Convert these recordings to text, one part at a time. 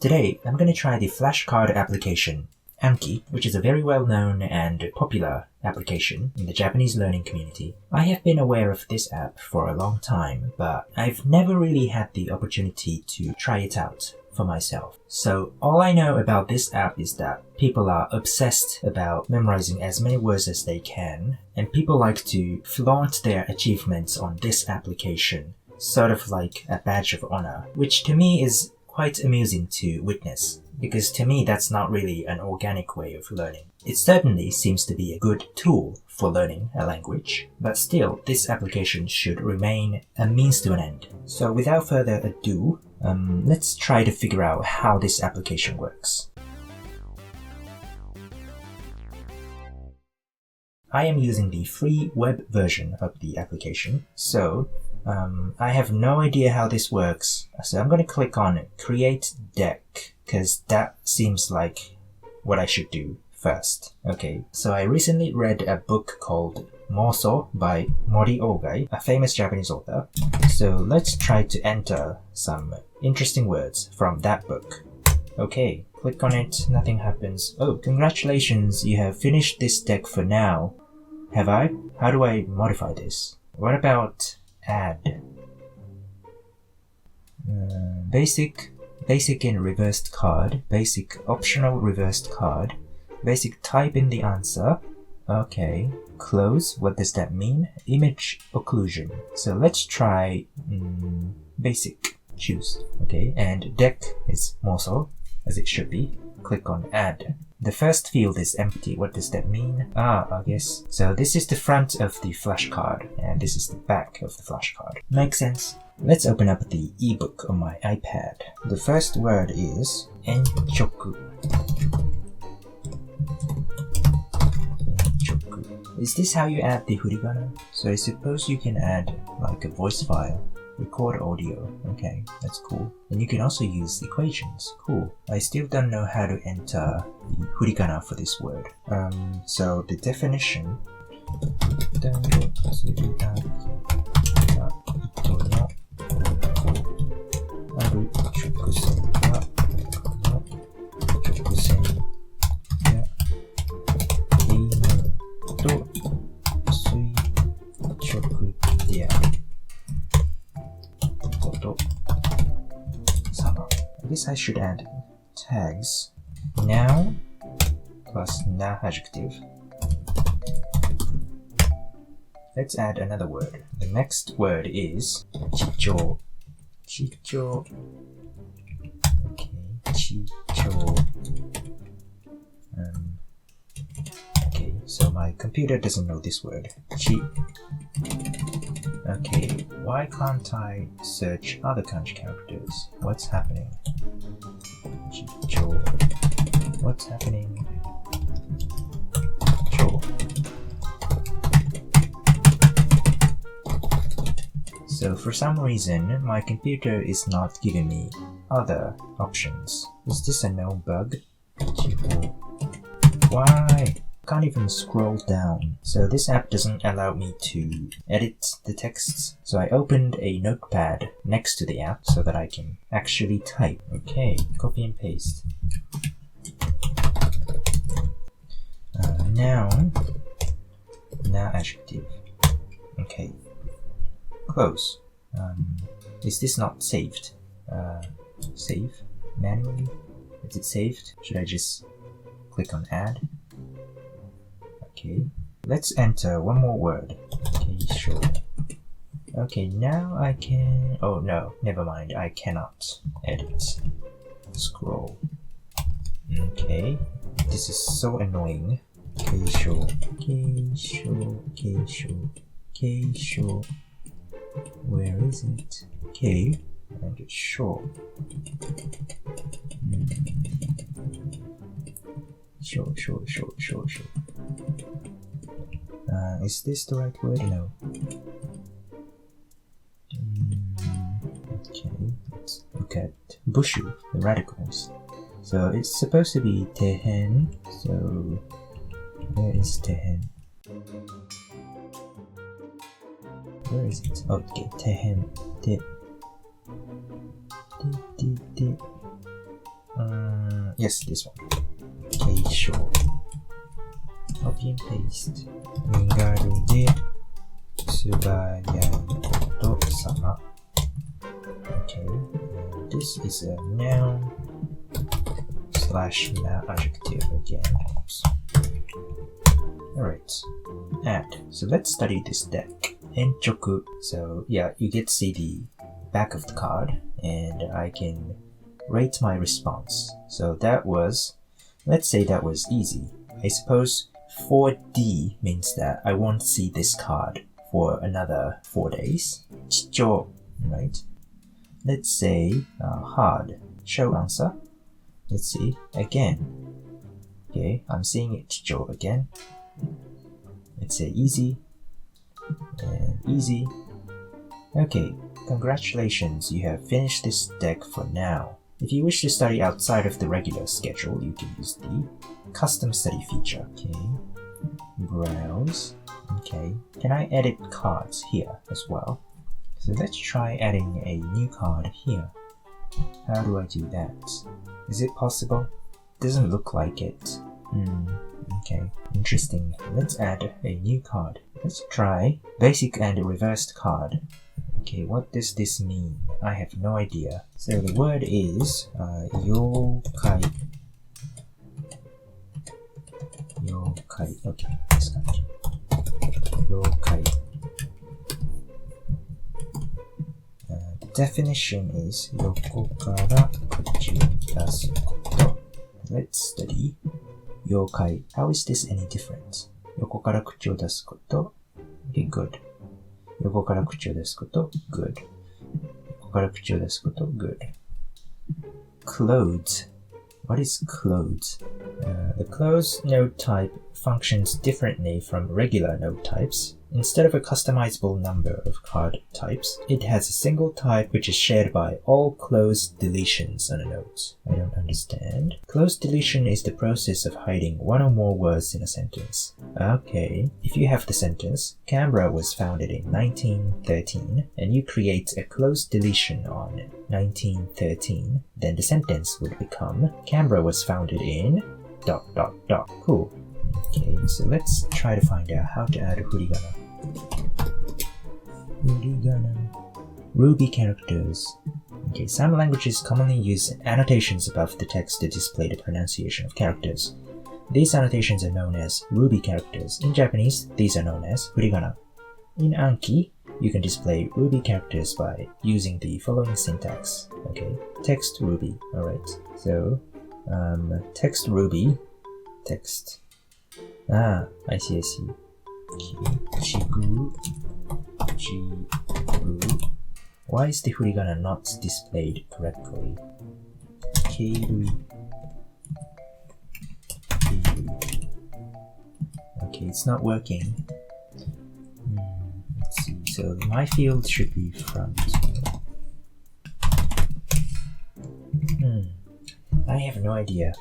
Today, I'm going to try the flashcard application, Anki, which is a very well-known and popular application in the Japanese learning community. I have been aware of this app for a long time, but I've never really had the opportunity to try it out for myself. So all I know about this app is that people are obsessed about memorizing as many words as they can, and people like to flaunt their achievements on this application, sort of like a badge of honor, which to me is quite amusing to witness, because to me that's not really an organic way of learning. It certainly seems to be a good tool for learning a language, but still this application should remain a means to an end. So without further ado, let's try to figure out how this application works. I am using the free web version of the application, so I have no idea how this works, so I'm going to click on Create Deck, because that seems like what I should do first. Okay, so I recently read a book called Moso by Mori Ogai, a famous Japanese author. So let's try to enter some interesting words from that book. Okay, click on it, nothing happens. Oh, congratulations, you have finished this deck for now. Have I? How do I modify this? What about add? Basic in reversed card, basic optional reversed card, basic type in the answer. Okay, close, what does that mean? Image occlusion. So let's try basic, choose. Okay, and deck is Moso, as it should be. Click on add. The first field is empty. What does that mean? I guess. So this is the front of the flashcard, and this is the back of the flashcard. Makes sense. Let's open up the ebook on my iPad. The first word is enchoku. Enchoku. Is this how you add the hiragana? So I suppose you can add like a voice file. Record audio. Okay, that's cool. And you can also use equations. Cool. I still don't know how to enter the hiragana for this word. So the definition. I guess I should add tags. Now plus na adjective. Let's add another word. The next word is chicho. Chicho. Okay, chicho. Okay, so my computer doesn't know this word. Chi. Okay, why can't I search other kanji characters? What's happening? Chicho. What's happening? Cho. So for some reason, my computer is not giving me other options. Is this a known bug? Chicho. Why? Can't even scroll down. So this app doesn't allow me to edit the texts. So I opened a notepad next to the app so that I can actually type. Okay, copy and paste. Now adjective. Okay, close. Is this not saved? Save manually? Is it saved? Should I just click on add? Okay, let's enter one more word. Okay, sure. Okay, now I can... Oh no, never mind, I cannot edit. Scroll. Okay, this is so annoying. Okay, sure. Okay, sure. Okay, sure. Okay, sure. Where is it? Okay, and it's sure. Sure. Is this the right word? No. Okay, let's look at bushu, the radicals. So it's supposed to be tehen. So where is tehen? Where is it? Oh, okay, tehen. Yes, this one. Keisho. Copy and paste. Migaru de tsubayai koto sama. Okay, and this is a noun / adjective again. Oops. Alright, add. So let's study this deck. Enchoku. So yeah, you get to see the back of the card, and I can rate my response. So that was, let's say that was easy. I suppose 4D means that I won't see this card for another 4 days. Chicho, right? Let's say hard. Show answer. Let's see again. Okay, I'm seeing it chicho again. Let's say easy and easy. Okay, congratulations, you have finished this deck for now. If you wish to study outside of the regular schedule, you can use the custom study feature. Okay, browse. Okay, can I edit cards here as well? So let's try adding a new card here. How do I do that? Is it possible? Doesn't look like it. Okay, interesting. Let's add a new card. Let's try basic and reversed card. Okay, what does this mean? I have no idea. So the word is yokai. Yokai. Okay, this kind. Yokai. The definition is yoko kara kuchi dasu koto. Let's study yokai. How is this any different? Yoko kara kuchi o dasu koto. Okay, good. Yoko kara kuchi o dasu koto. Good. Yoko kara kuchi o dasu koto. Good. Clothes. What is clothes? The clothes node type functions differently from regular node types. Instead of a customizable number of card types, it has a single type which is shared by all closed deletions on a node. I don't understand. Closed deletion is the process of hiding one or more words in a sentence. Okay, if you have the sentence, Canberra was founded in 1913, and you create a closed deletion on 1913, then the sentence would become Canberra was founded in ... Cool. Okay, so let's try to find out how to add furigana. Ruby characters. Okay, some languages commonly use annotations above the text to display the pronunciation of characters. These annotations are known as Ruby characters. In Japanese, these are known as furigana. In Anki, you can display Ruby characters by using the following syntax. Okay, text Ruby. Alright, so text Ruby, text. I see. Okay, chigu. Why is the furigana not displayed correctly? Keirui. Okay, it's not working. Let's see. So my field should be front. I have no idea.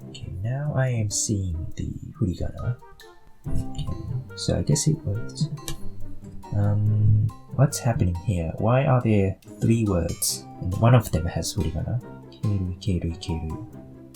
Okay, now I am seeing the furigana. Okay, so I guess it worked. What's happening here? Why are there 3 words and one of them has furigana? Keirui.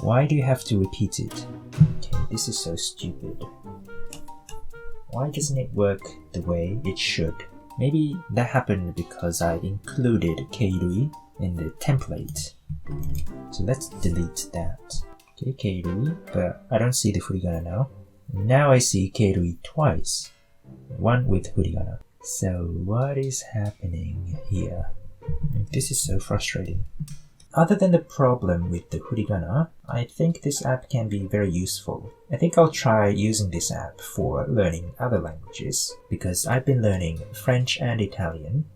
Why do you have to repeat it? Okay, this is so stupid. Why doesn't it work the way it should? Maybe that happened because I included keirui in the template. So let's delete that. Okay, keirui, but I don't see the furigana now. Now I see keirui twice, one with furigana. So what is happening here? This is so frustrating. Other than the problem with the furigana, I think this app can be very useful. I think I'll try using this app for learning other languages, because I've been learning French and Italian.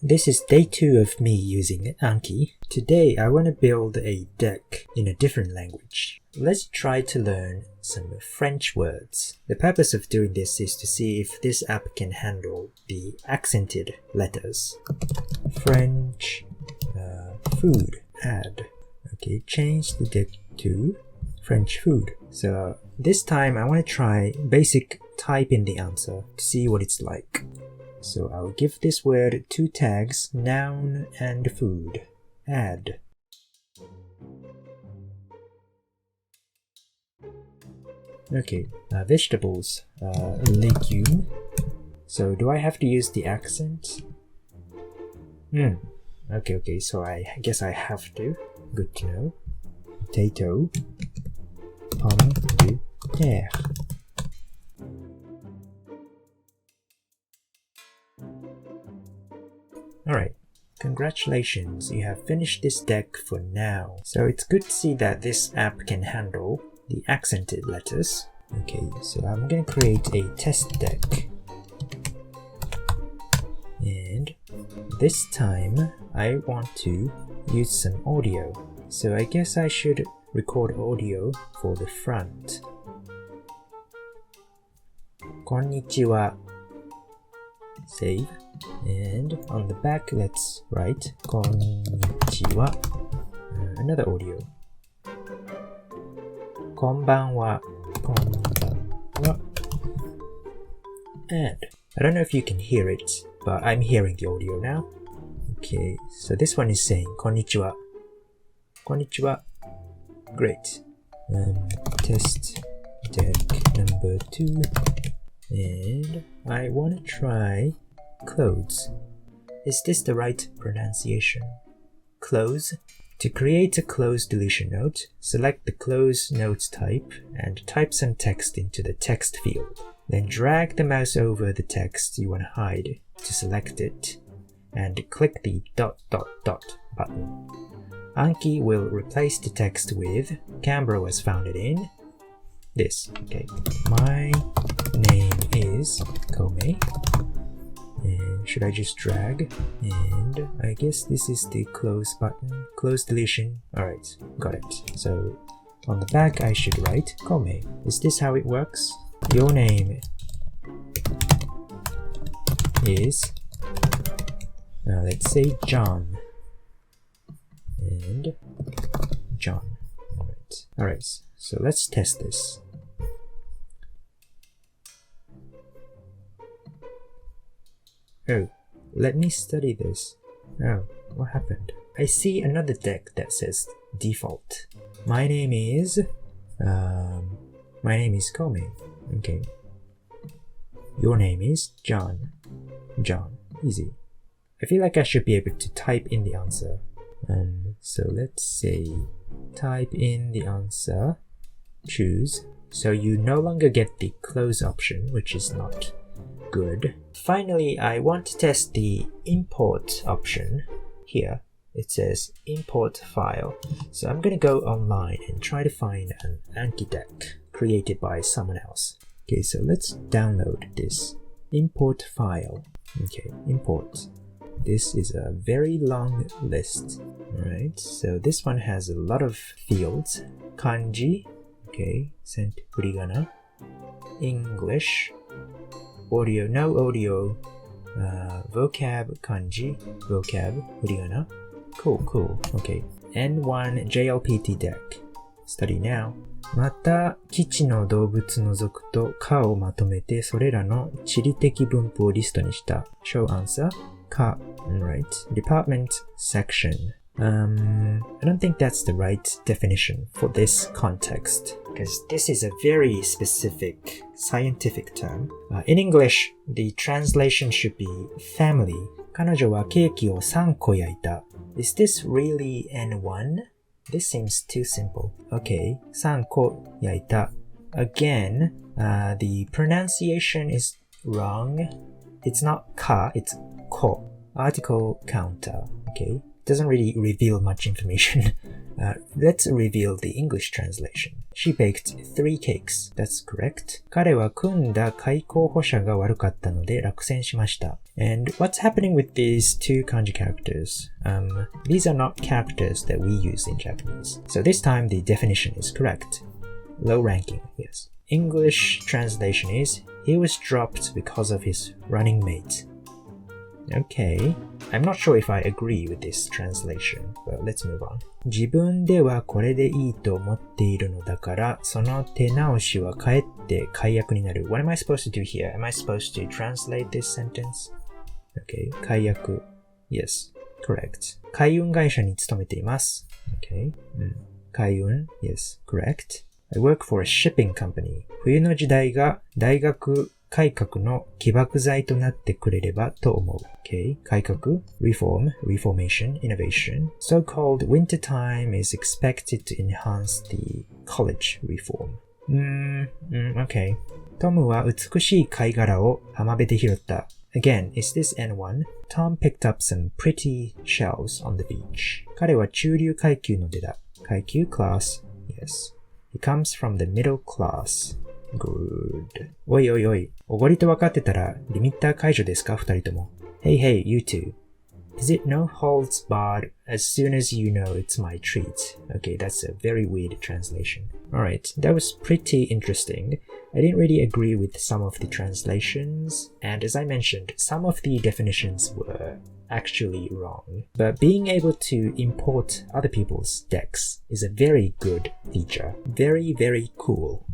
This is day 2 of me using Anki. Today I want to build a deck in a different language. Let's try to learn some French words. The purpose of doing this is to see if this app can handle the accented letters. French food. Add. Okay, change the deck to French food. So this time I want to try basic type in the answer to see what it's like. So I'll give this word 2 tags, noun and food. Add. Okay, vegetables, legume. So do I have to use the accent? Okay, so I guess I have to. Good to know. Potato, pomme de terre. Alright, congratulations, you have finished this deck for now. So it's good to see that this app can handle the accented letters. Okay, so I'm going to create a test deck. And this time I want to use some audio. So I guess I should record audio for the front. Konnichiwa. Save. And on the back, let's write Konnichiwa. Another audio. Konbanwa. Konbanwa. And I don't know if you can hear it, but I'm hearing the audio now. Okay, so this one is saying Konnichiwa. Konnichiwa. Great. Test deck number 2. And I want to try clothes. Is this the right pronunciation? Clothes? To create a close deletion note, select the close note type and type some text into the text field. Then drag the mouse over the text you want to hide to select it and click the ... button. Anki will replace the text with Canberra was founded in this. Okay, my name is Kome. And should I just drag? And I guess this is the close button, close deletion. Alright, got it. So on the back I should write Kome. Is this how it works? Your name is, let's say John. And John. Alright, so let's test this. Oh, let me study this. Oh, what happened? I see another deck that says default. My name is Kome. Okay. Your name is John. John. Easy. I feel like I should be able to type in the answer. So let's say type in the answer, choose. So you no longer get the close option, which is not good. Finally, I want to test the import option. Here it says import file. So I'm going to go online and try to find an Anki deck created by someone else. Okay, so let's download this import file. Okay, import. This is a very long list. Alright, so this one has a lot of fields. Kanji, okay, sent furigana. English, audio, no audio, vocab, kanji, vocab, furigana. Cool, okay. N1 JLPT deck. Study now. また、基地の動物除くと、かをまとめて、それらの地理的分布をリストにした。Show answer. か Right. Department section. I don't think that's the right definition for this context, because this is a very specific scientific term. In English, the translation should be family. 彼女はケーキを3個焼いた. Is this really N1? This seems too simple. Okay, 3個焼いた. Again, the pronunciation is wrong. It's not ka, it's ko. Article counter. Okay, doesn't really reveal much information. Let's reveal the English translation. She baked 3 cakes. That's correct. 彼は組んだ開口補写が悪かったので落選しました. And what's happening with these 2 kanji characters? These are not characters that we use in Japanese. So this time the definition is correct. Low ranking, yes. English translation is, he was dropped because of his running mate. Okay. I'm not sure if I agree with this translation, but let's move on. 自分ではこれでいいと思っているのだから、その手直しはかえって解約になる。What am I supposed to do here? Am I supposed to translate this sentence? Okay. 解約。Yes. Correct. 海運会社に勤めています。Okay. 海運。Yes. Correct. I work for a shipping company. 冬の時代が大学改革の起爆剤となってくれればと思う。Okay. 改革 reform, reformation, innovation. So-called winter time is expected to enhance the college reform. Okay. トムは美しい貝殻を浜辺で拾った。Again, is this N1? Tom picked up some pretty shells on the beach. 彼は中流階級の出だ。階級 class. Yes. He comes from the middle class. Good. おいおいおい。おごりと分かってたら、リミッター解除ですか二人とも。Hey, hey, you two. Is it no holds barred as soon as you know it's my treat? Okay, that's a very weird translation. Alright, that was pretty interesting. I didn't really agree with some of the translations, and as I mentioned, some of the definitions were actually wrong. But being able to import other people's decks is a very good feature. Very, very cool.